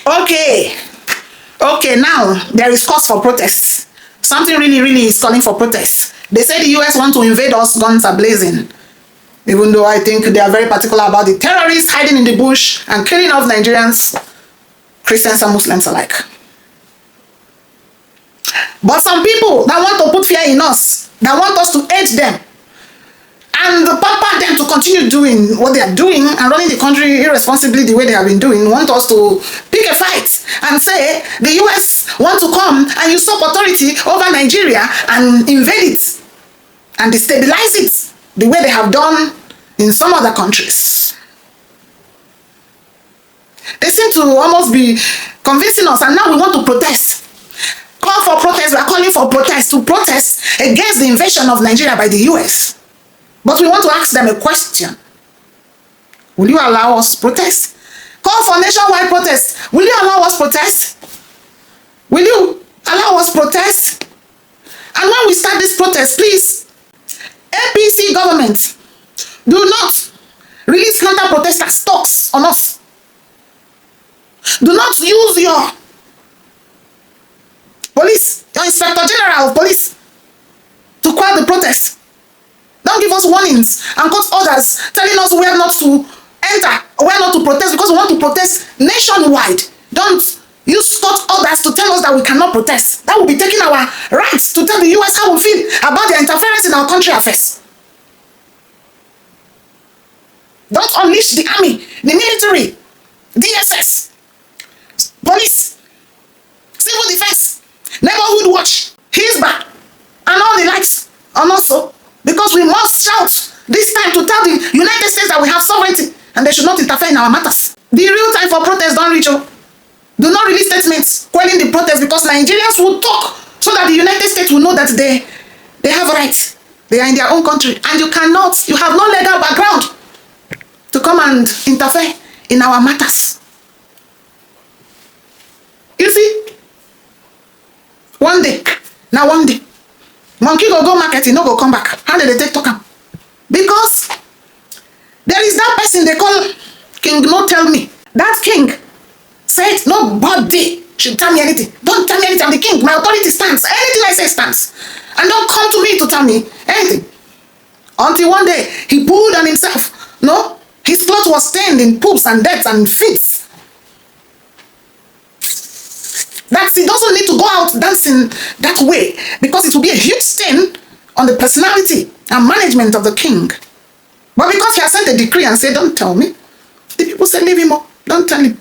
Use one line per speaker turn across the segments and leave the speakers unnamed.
Okay. Okay, now there is cause for protest. Something really is calling for protest. They say the US want to invade us, guns are blazing. Even though I think they are very particular about the terrorists hiding in the bush and killing off Nigerians, Christians and Muslims alike. But some people that want to put fear in us, that want us to hate them, and pamper them to continue doing what they are doing and running the country irresponsibly the way they have been doing, want us to pick a fight and say the US want to come and usurp authority over Nigeria and invade it and destabilize it the way they have done in some other countries. They seem to almost be convincing us, and now we want to protest. Call for protest. We are calling for protest, to protest against the invasion of Nigeria by the US. But we want to ask them a question. Will you allow us protest? Call for nationwide protest. Will you allow us protest? Will you allow us protest? And when we start this protest, please, APC government, do not release counter-protester stocks on us. Do not use your police, your Inspector General of Police, to quell the protest. Don't give us warnings and cut orders telling us where not to enter, where not to protest, because we want to protest nationwide. Don't use court orders to tell us that we cannot protest. That will be taking our rights to tell the US how we feel about their interference in our country affairs. Don't unleash the army, the military, DSS, police, civil defense, neighborhood watch, Hizbah, and all the likes on us. Because we must shout this time to tell the United States that we have sovereignty and they should not interfere in our matters. The real time for protest don't reach. Do not release statements quelling the protest, because Nigerians will talk so that the United States will know that they have rights. They are in their own country, and you have no legal background to come and interfere in our matters. You see, one day, monkey go market, he no go come back. How did they take talk am? Because there is that person they call King No Tell Me. That king said nobody should tell me anything. Don't tell me anything. I'm the king. My authority stands. Anything I say stands. And don't come to me to tell me anything. Until one day he pulled on himself. No, his clothes was stained in poops and deaths and fits. That he doesn't need to go out dancing that way, because it will be a huge stain on the personality and management of the king. But because he has sent a decree and said, don't tell me, the people said, leave him up, don't tell him.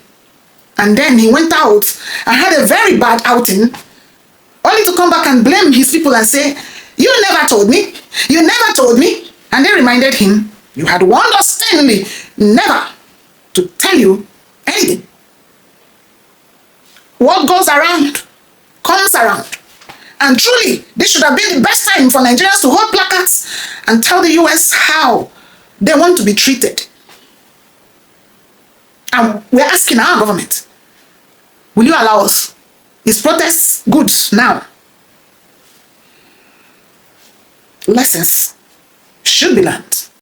And then he went out and had a very bad outing, only to come back and blame his people and say, you never told me, you never told me. And they reminded him, you had warned us sternly never to tell you anything. What goes around comes around. And truly, this should have been the best time for Nigerians to hold placards and tell the US how they want to be treated. And we're asking our government, will you allow us? Is protest good now? Lessons should be learned.